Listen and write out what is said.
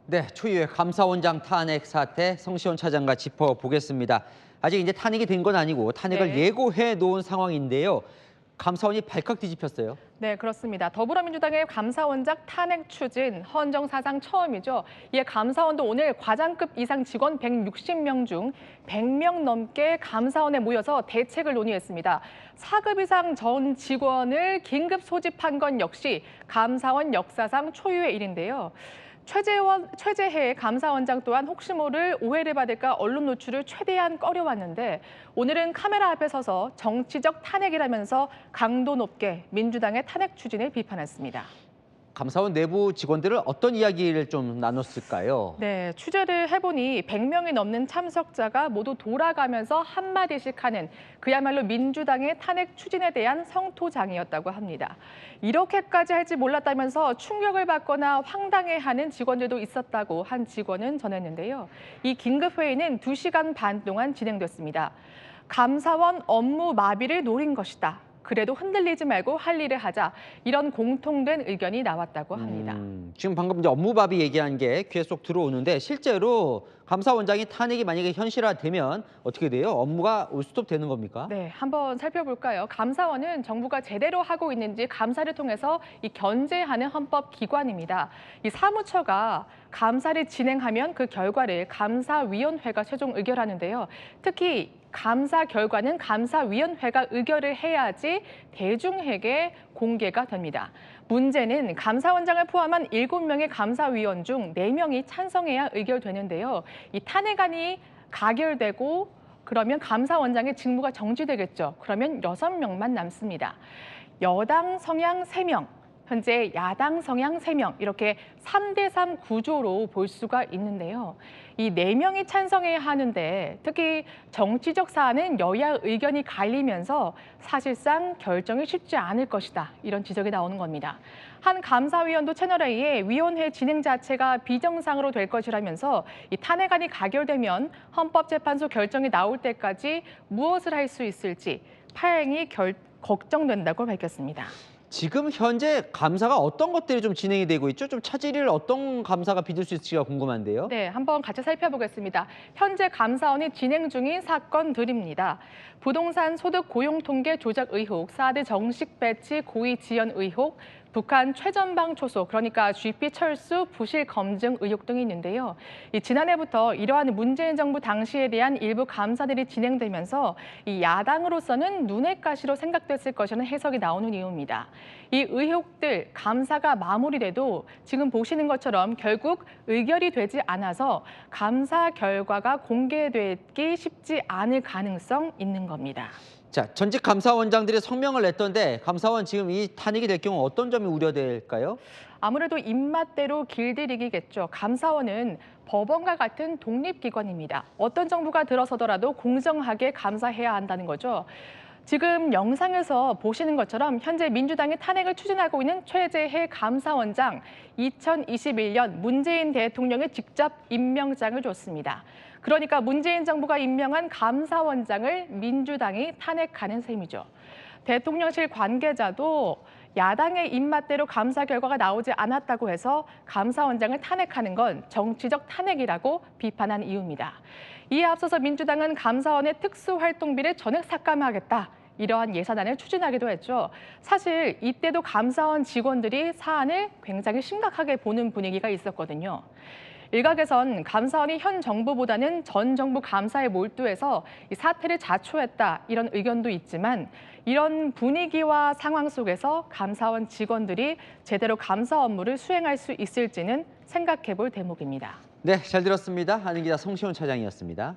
네, 초유의 감사원장 탄핵 사태 성시원 차장과 짚어보겠습니다. 아직 이제 탄핵이 된 건 아니고 탄핵을 네. 예고해 놓은 상황인데요. 감사원이 발칵 뒤집혔어요. 네, 그렇습니다. 더불어민주당의 감사원장 탄핵 추진 헌정 사상 처음이죠. 이에 감사원도 오늘 과장급 이상 직원 160명 중 100명 넘게 감사원에 모여서 대책을 논의했습니다. 4급 이상 전 직원을 긴급 소집한 건 역시 감사원 역사상 초유의 일인데요. 최재해 감사원장 또한 혹시 모를 오해를 받을까 언론 노출을 최대한 꺼려왔는데 오늘은 카메라 앞에 서서 정치적 탄핵이라면서 강도 높게 민주당의 탄핵 추진을 비판했습니다. 감사원 내부 직원들은 어떤 이야기를 좀 나눴을까요? 네, 취재를 해보니 100명이 넘는 참석자가 모두 돌아가면서 한마디씩 하는 그야말로 민주당의 탄핵 추진에 대한 성토장이었다고 합니다. 이렇게까지 할지 몰랐다면서 충격을 받거나 황당해하는 직원들도 있었다고 한 직원은 전했는데요. 이 긴급회의는 2시간 반 동안 진행됐습니다. 감사원 업무 마비를 노린 것이다. 그래도 흔들리지 말고 할 일을 하자. 이런 공통된 의견이 나왔다고 합니다. 지금 방금 이제 업무밥이 얘기한 게 귀에 쏙 들어오는데 실제로 감사원장이 탄핵이 만약에 현실화되면 어떻게 돼요? 업무가 올스톱 되는 겁니까? 네, 한번 살펴볼까요? 감사원은 정부가 제대로 하고 있는지 감사를 통해서 이 견제하는 헌법 기관입니다. 이 사무처가 감사를 진행하면 그 결과를 감사위원회가 최종 의결하는데요. 특히 감사 결과는 감사위원회가 의결을 해야지 대중에게 공개가 됩니다. 문제는 감사원장을 포함한 7명의 감사위원 중 4명이 찬성해야 의결되는데요. 이 탄핵안이 가결되고 그러면 감사원장의 직무가 정지되겠죠. 그러면 6명만 남습니다. 여당 성향 3명, 현재 야당 성향 3명, 이렇게 3대3 구조로 볼 수가 있는데요. 이 4명이 찬성해야 하는데 특히 정치적 사안은 여야 의견이 갈리면서 사실상 결정이 쉽지 않을 것이다. 이런 지적이 나오는 겁니다. 한 감사위원도 채널A에 위원회 진행 자체가 비정상으로 될 것이라면서 이 탄핵안이 가결되면 헌법재판소 결정이 나올 때까지 무엇을 할 수 있을지 파행이 걱정된다고 밝혔습니다. 지금 현재 감사가 어떤 것들이 좀 진행이 되고 있죠? 좀 차질을 어떤 감사가 빚을 수 있을지가 궁금한데요. 네, 한번 같이 살펴보겠습니다. 현재 감사원이 진행 중인 사건들입니다. 부동산 소득 고용 통계 조작 의혹, 4대 정식 배치 고의 지연 의혹, 북한 최전방 초소, 그러니까 GP 철수 부실 검증 의혹 등이 있는데요. 지난해부터 이러한 문재인 정부 당시에 대한 일부 감사들이 진행되면서 이 야당으로서는 눈엣 가시로 생각됐을 것이라는 해석이 나오는 이유입니다. 이 의혹들 감사가 마무리돼도 지금 보시는 것처럼 결국 의결이 되지 않아서 감사 결과가 공개되기 쉽지 않을 가능성 있는 겁니다. 자, 전직 감사원장들이 성명을 냈던데 감사원 지금 이 탄핵이 될 경우 어떤 점이 우려될까요? 아무래도 입맛대로 길들이기겠죠. 감사원은 법원과 같은 독립기관입니다. 어떤 정부가 들어서더라도 공정하게 감사해야 한다는 거죠. 지금 영상에서 보시는 것처럼 현재 민주당이 탄핵을 추진하고 있는 최재해 감사원장 2021년 문재인 대통령의 직접 임명장을 줬습니다. 그러니까 문재인 정부가 임명한 감사원장을 민주당이 탄핵하는 셈이죠. 대통령실 관계자도 야당의 입맛대로 감사 결과가 나오지 않았다고 해서 감사원장을 탄핵하는 건 정치적 탄핵이라고 비판한 이유입니다. 이에 앞서서 민주당은 감사원의 특수활동비를 전액 삭감하겠다. 이러한 예산안을 추진하기도 했죠. 사실 이때도 감사원 직원들이 사안을 굉장히 심각하게 보는 분위기가 있었거든요. 일각에선 감사원이 현 정부보다는 전 정부 감사에 몰두해서 이 사태를 자초했다 이런 의견도 있지만 이런 분위기와 상황 속에서 감사원 직원들이 제대로 감사 업무를 수행할 수 있을지는 생각해 볼 대목입니다. 네, 잘 들었습니다. 한은 기자 성시원 차장이었습니다.